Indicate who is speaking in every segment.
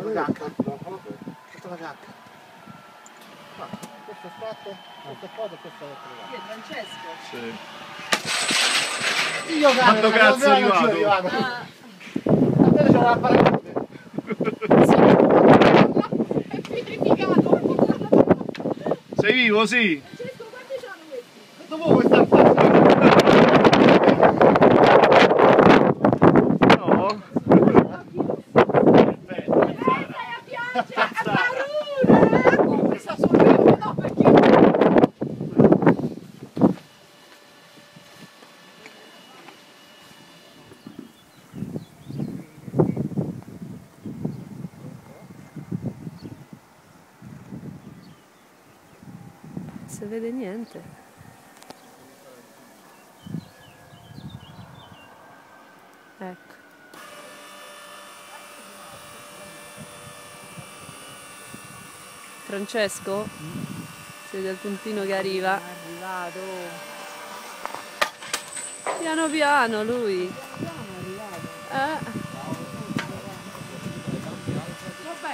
Speaker 1: la giacca. Tutta la giacca. Questo è fatto, questo è foto e questo è trovato.
Speaker 2: Chi è Francesco?
Speaker 1: Sì. Io
Speaker 3: quando cazzo è arrivato?
Speaker 1: A te c'ho la paracadute.
Speaker 3: Sei vivo, sì?
Speaker 2: Francesco, quanti sono questi?
Speaker 1: Dopo vuoi star facendo?
Speaker 3: No?
Speaker 2: Stai a piangere, a paura! Questa sorriso, no, perché...
Speaker 4: Non si vede niente. Ecco. Francesco? Si vede il puntino che arriva.
Speaker 2: È arrivato.
Speaker 4: Piano piano lui.
Speaker 2: Vabbè,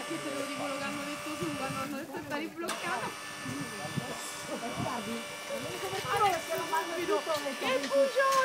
Speaker 2: che te lo dico quello che hanno detto su, quando hanno detto che sta ribloccato. Adesso lo mando subito. Che bugiardo!